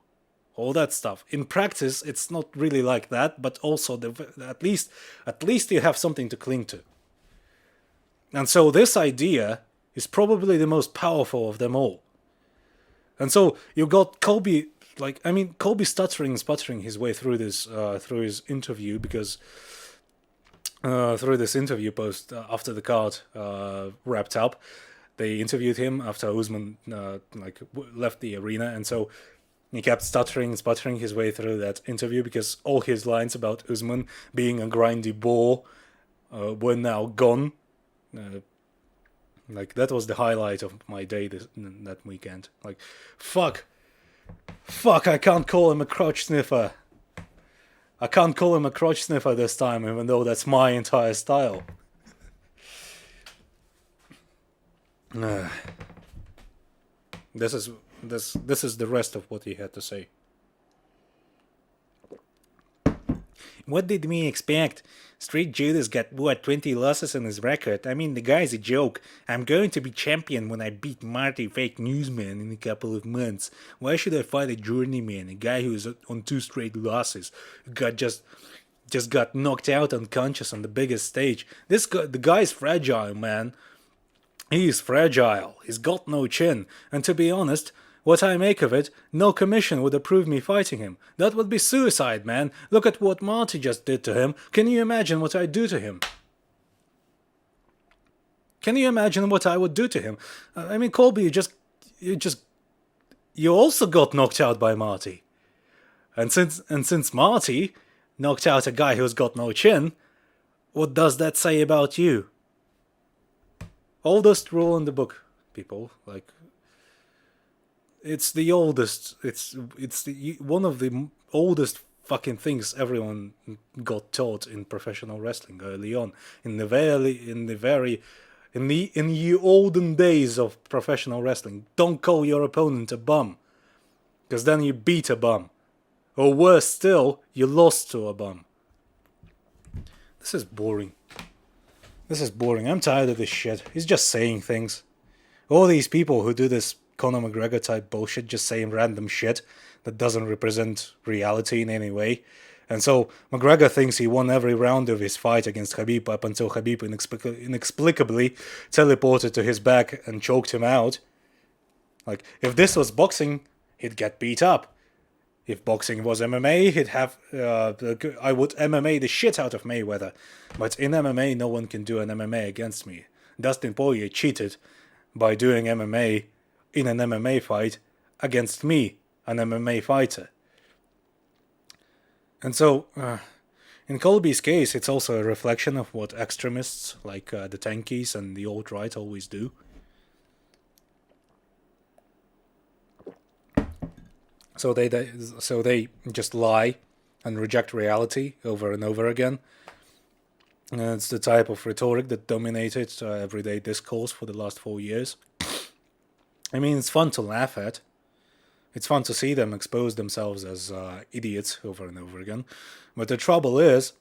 all that stuff. In practice, it's not really like that, but also at least you have something to cling to. And so this idea is probably the most powerful of them all. And so you got Colby, Colby sputtering his way through this, through his interview, because through this interview post after the card wrapped up, they interviewed him after Usman left the arena, and so he kept sputtering his way through that interview because all his lines about Usman being a grindy bore were now gone. That was the highlight of my day that weekend. Fuck, I can't call him a crotch sniffer. I can't call him a crotch sniffer this time, even though that's my entire style. This is the rest of what he had to say. What did we expect? Street Judas got, 20 losses on his record? I mean, the guy's a joke. I'm going to be champion when I beat Marty Fake Newsman in a couple of months. Why should I fight a journeyman, a guy who's on 2 straight losses, who just got knocked out unconscious on the biggest stage? The guy's fragile, man. He's fragile. He's got no chin. And to be honest, what I make of it, no commission would approve me fighting him. That would be suicide, man. Look at what Marty just did to him. Can you imagine what I'd do to him? Can you imagine what I would do to him? I mean, Colby, you also got knocked out by Marty. And since Marty knocked out a guy who's got no chin, what does that say about you? Oldest rule in the book, people. It's the oldest. It's one of the oldest fucking things everyone got taught in professional wrestling early on. In the olden days of professional wrestling, don't call your opponent a bum, because then you beat a bum, or worse still, you lost to a bum. This is boring. I'm tired of this shit. He's just saying things. All these people who do this Conor McGregor type bullshit, just saying random shit that doesn't represent reality in any way. And so McGregor thinks he won every round of his fight against Khabib up until Khabib inexplicably teleported to his back and choked him out. If this was boxing, he'd get beat up. If boxing was MMA, I would MMA the shit out of Mayweather. But in MMA, no one can do an MMA against me. Dustin Poirier cheated by doing MMA in an MMA fight against me, an MMA fighter. And so, in Colby's case, it's also a reflection of what extremists like the tankies and the alt-right always do. So they just lie and reject reality over and over again. And it's the type of rhetoric that dominated everyday discourse for the last 4 years. I mean, it's fun to laugh at. It's fun to see them expose themselves as idiots over and over again. But the trouble is,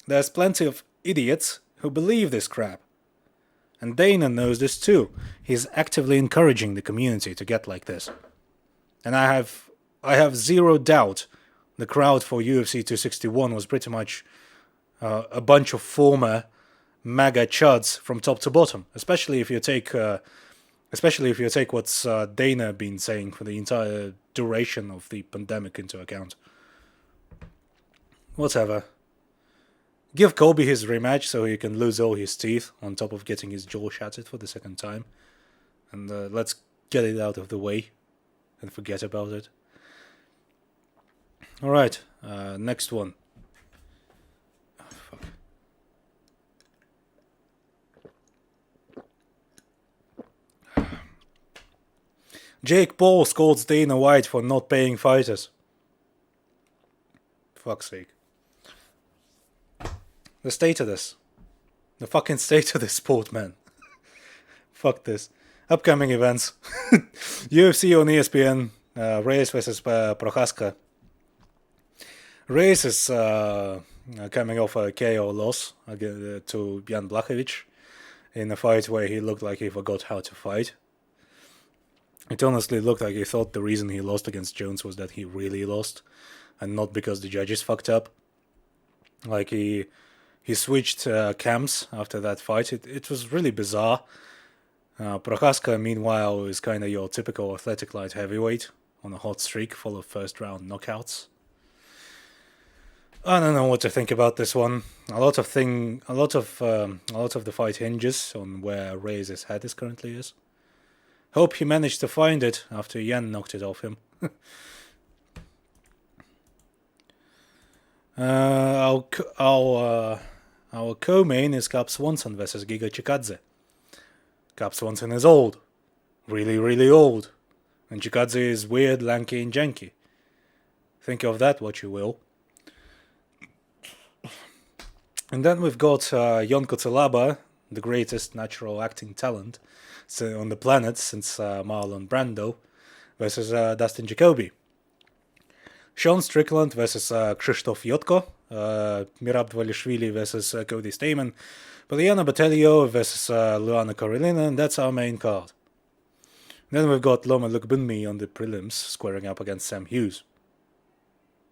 there's plenty of idiots who believe this crap. And Dana knows this too. He's actively encouraging the community to get like this. And I have zero doubt the crowd for UFC 261 was pretty much a bunch of former MAGA chuds from top to bottom, especially if you take what's Dana been saying for the entire duration of the pandemic into account. Whatever. Give Colby his rematch so he can lose all his teeth on top of getting his jaw shattered for the second time. And let's get it out of the way and forget about it. Alright, next one. Jake Paul scolds Dana White for not paying fighters. Fuck's sake. The state of this. The fucking state of this sport, man. Fuck this. Upcoming events. UFC on ESPN. Reyes versus Prochaska. Reyes is coming off a KO loss to Jan Blachowicz in a fight where he looked like he forgot how to fight. It honestly looked like he thought the reason he lost against Jones was that he really lost, and not because the judges fucked up. Like he switched camps after that fight. It was really bizarre. Prochaska, meanwhile, is kind of your typical athletic light heavyweight on a hot streak full of first round knockouts. I don't know what to think about this one. A lot of the fight hinges on where Reyes' head is currently is. Hope he managed to find it after Yan knocked it off him. Our co-main is Cap Swanson versus Giga Chikadze. Cap Swanson is old. Really, really old. And Chikadze is weird, lanky, and janky. Think of that what you will. And then we've got Jon Kutselaba, the greatest natural acting talent on the planet since Marlon Brando, versus Dustin Jacoby. Sean Strickland versus Krzysztof Jotko, Mirab Dvalishvili versus Cody Stamen, Poliana Batelio versus Luana Karolina, and that's our main card. Then we've got Loma Lukbunmi on the prelims, squaring up against Sam Hughes.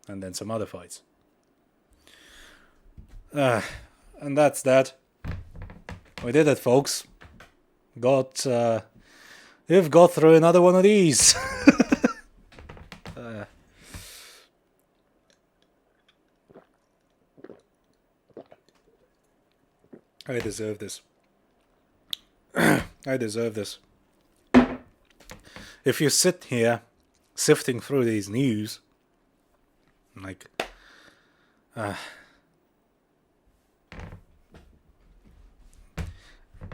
And then some other fights. And that's that. We did it, folks. We've got through another one of these. I deserve this. I deserve this. If you sit here sifting through these news, like,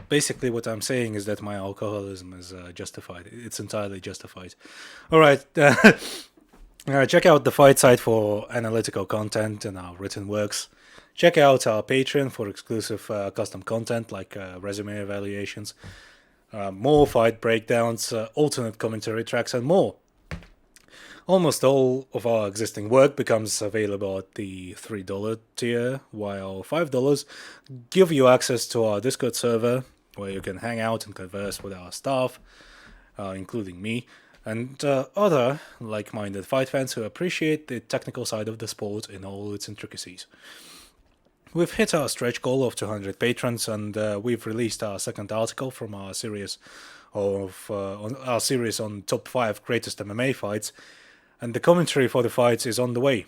basically what I'm saying is that my alcoholism is justified. It's entirely justified. Alright, check out the fight site for analytical content and our written works. Check out our Patreon for exclusive custom content like resume evaluations, more fight breakdowns, alternate commentary tracks, and more. Almost all of our existing work becomes available at the $3 tier, while $5 give you access to our Discord server, where you can hang out and converse with our staff, including me, and other like-minded fight fans who appreciate the technical side of the sport in all its intricacies. We've hit our stretch goal of 200 patrons, and we've released our second article from our series on top 5 greatest MMA fights, and the commentary for the fights is on the way.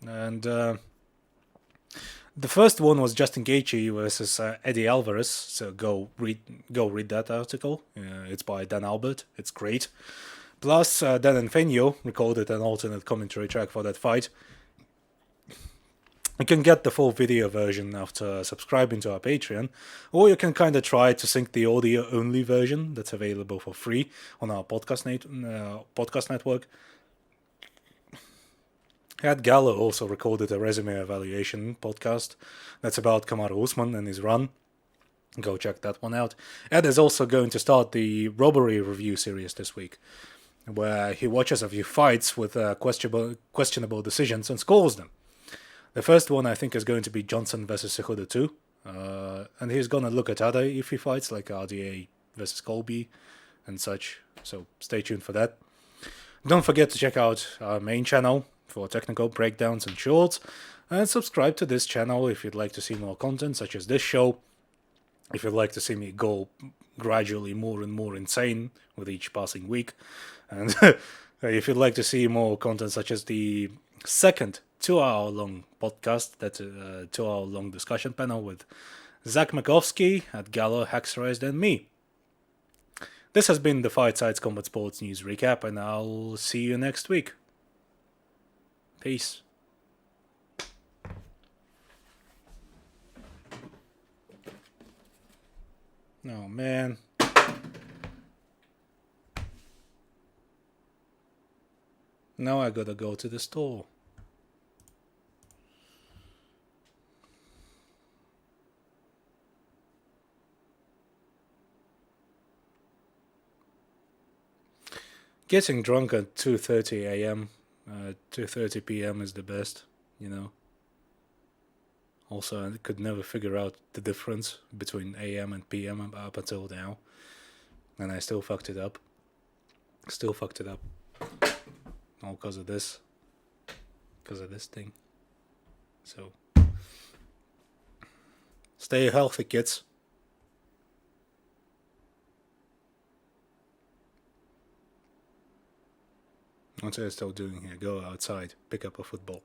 And the first one was Justin Gaethje versus Eddie Alvarez, so go read that article. It's by Dan Albert. It's great. Plus, Dan and Fenio recorded an alternate commentary track for that fight. You can get the full video version after subscribing to our Patreon, or you can kind of try to sync the audio-only version that's available for free on our podcast network. Ed Gallo also recorded a resume evaluation podcast that's about Kamaru Usman and his run. Go check that one out. Ed is also going to start the robbery review series this week, where he watches a few fights with questionable decisions and scores them. The first one, I think, is going to be Johnson versus Cejudo 2. And he's going to look at other iffy fights like RDA versus Colby and such. So stay tuned for that. Don't forget to check out our main channel for technical breakdowns and shorts. And subscribe to this channel if you'd like to see more content such as this show. If you'd like to see me go gradually more and more insane with each passing week. And if you'd like to see more content such as the second 2-hour-long podcast, that's a 2-hour-long discussion panel with Zach Makovsky at Gallo, Haxerized, and me. This has been the Fight Sites Combat Sports News Recap, and I'll see you next week. Peace. Oh, man. Now I gotta go to the store. Getting drunk at 2:30 a.m., 2:30 p.m. is the best, you know. Also, I could never figure out the difference between a.m. and p.m. up until now, and I still fucked it up. Still fucked it up. All because of this. Because of this thing. So, stay healthy, kids. What's I still doing here? Go outside, pick up a football.